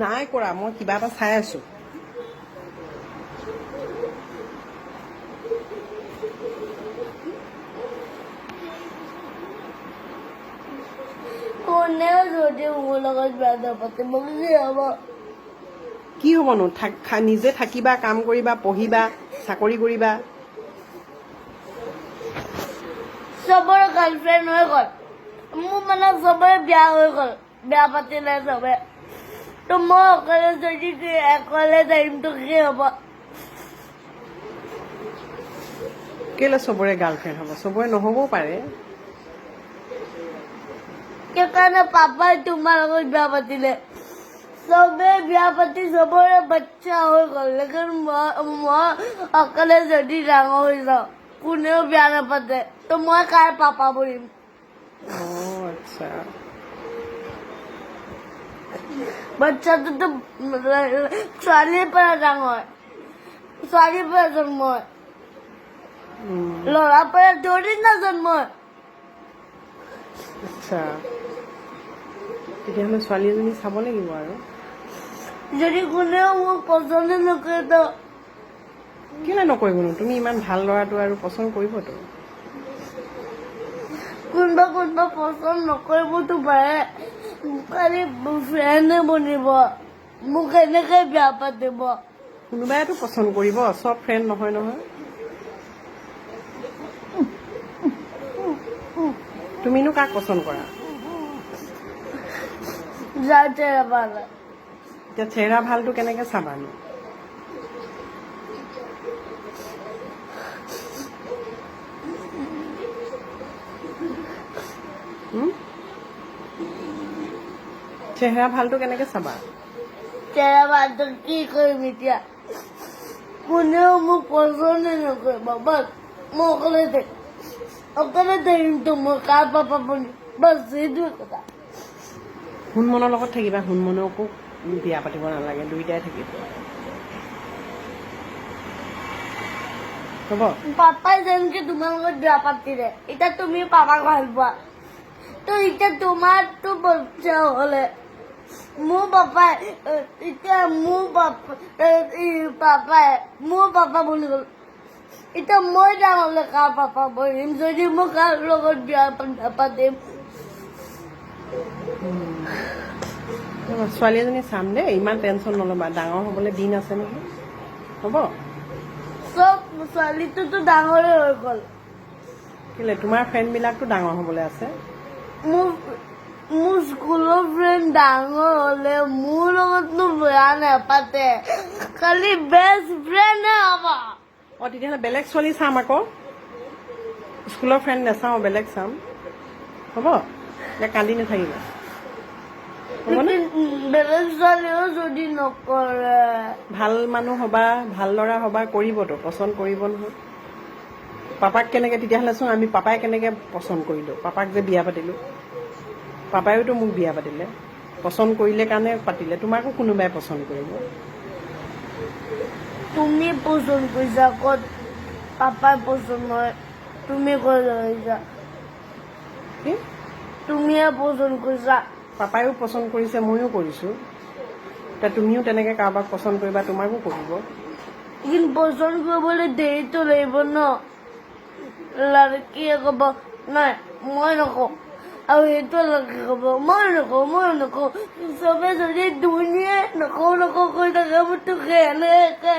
নাই কৰা মই কিবা এটা চাই আছো কোনেও যদি মোৰ লগত বেয়া নাপাতে মোক কি হ'ব কি হ'বনো নিজে থাকিবা কাম কৰিবা পঢ়িবা চাকৰি কৰিবা চবৰে গাৰ্লফ্ৰেণ্ড হৈ গ'ল মোৰ মানে চবৰে বিয়া হৈ গ'ল বেয়া পাতিলে চবে তো মই অকলে যদি অকলে টাইমটো কি হ'ব কেলে চবৰে গাৰ্লফ্ৰেণ্ড হ'ব চবৰে নহ'বও পাৰে সেইকাৰণে পাপাই তোমাৰ লগত বিয়া পাতিলে চবে বিয়া পাতি চবৰে বাচ্চা হৈ গ'ল লেকিন মই অকলে যদি ডাঙৰ হৈ যাওঁ কোনেও বিয়া নাপাতে তো মই কাৰ পাপা বনিম আচ্ছা বাচ্চাটোতো ছোৱালীৰ পৰা ডাঙৰ ছোৱালীৰ পৰা জন্ম হয় ল'ৰাৰ পৰা ধৰি না জন্ম হয় আচ্ছা তেতিয়াহ'লে ছোৱালী এজনী চাব লাগিব আৰু যদি কোনেও মোক পচন্দ নকৰে তো কেলে নকৰিবনো তুমি ইমান ভাল ল'ৰাটো আৰু পচন্দ কৰিবতো কোনোবা কোনোবা পচন্দ নকৰিবতো পাৰে খালি ফ্ৰেণ্ডে বনিব মোক এনেকে বেয়া পাতিব কোনোবাইতো পচন্দ কৰিব চব ফ্ৰেণ্ড নহয় নহয় তুমিনো কাক পচন্দ কৰা যাৰ চেহেৰা ভাল হয় এতিয়া চেহেৰা ভালটো কেনেকে চাবানো চেহেৰা ভালটো কেনেকে চাবা চেহেৰা ভালটো কি কৰিম এতিয়া কোনেও মোক পচন্দে নকৰিব বাছ মই অকলে থাকিম তো মই কাৰ পাপা বনিম বাছ সেইটোৱে কথা হুনমনৰ লগত থাকিবা হুনমনকো বিয়া পাতিব নালাগে দুইটাই থাকিব হ'ব পাপাই যেনেকে তোমাৰ লগত বিয়া পাতিলে এতিয়া তুমি পাপাক ভাল পোৱা তো এতিয়া তোমাৰতো বাচ্চা হ'লে মোৰ পাপাই এতিয়া মোৰ পাপা বুলি গ'ল এতিয়া মই ডাঙৰ হ'লে কাৰ পাপা বনিম যদি মই কাৰ লগত বিয়া নাপাতিম ছোৱালী এজনী চাম দেই ইমান টেনশ্যন নল'বা ডাঙৰ হ'বলৈ দিন আছে নহয় হ'ব চব ছোৱালীটোতো ডাঙৰে হৈ গ'ল কেলে তোমাৰ ফ্ৰেণ্ডবিলাকতো ডাঙৰ হ'বলৈ আছে মোৰ স্কুলৰ ফ্ৰেণ্ড ডাঙৰ হ'লে মোৰ লগতনো বেয়া নাপাতে খালি বেষ্ট ফ্ৰেণ্ডহে হ'ব তেতিয়াহ'লে বেলেগ ছোৱালী চাম আকৌ স্কুলৰ ফ্ৰেণ্ড নাচাওঁ বেলেগ চাম হ'ব এতিয়া কান্দি নাথাকিবা হ'বনে বেলেগ ছোৱালীও যদি নকৰে ভাল মানুহ হ'বা ভাল ল'ৰা হ'বা কৰিবতো পচন্দ কৰিব নহয় পাপাক কেনেকে তেতিয়াহ'লেচোন আমি পাপাই কেনেকে পচন্দ কৰিলোঁ পাপাক যে বিয়া পাতিলোঁ পাপাইওতো মোক বিয়া পাতিলে পচন্দ কৰিলে কাৰণে পাতিলে তোমাকো কোনোবাই পচন্দ কৰিব তুমি পচন্দ কৰিছা ক'ত পাপাই পচন্দ হয় তুমি কৈ লৈছা কি তুমিয়ে পচন্দ কৰিছা পাপাইও পচন্দ কৰিছে ময়ো কৰিছোঁ এতিয়া তুমিও তেনেকে কাৰোবাক পচন্দ কৰিবা তোমাকো কৰিব কিন্তু পচন্দ কৰিবলৈ দেৰিটো লাগিব ন লড়কীয়ে ক'ব নাই মই নকওঁ আৰু সেইটো লড়কী ক'ব মই নকওঁ চবে যদি দুনিয়াই নকওঁ কৈ থাকে মোৰতো এনেকে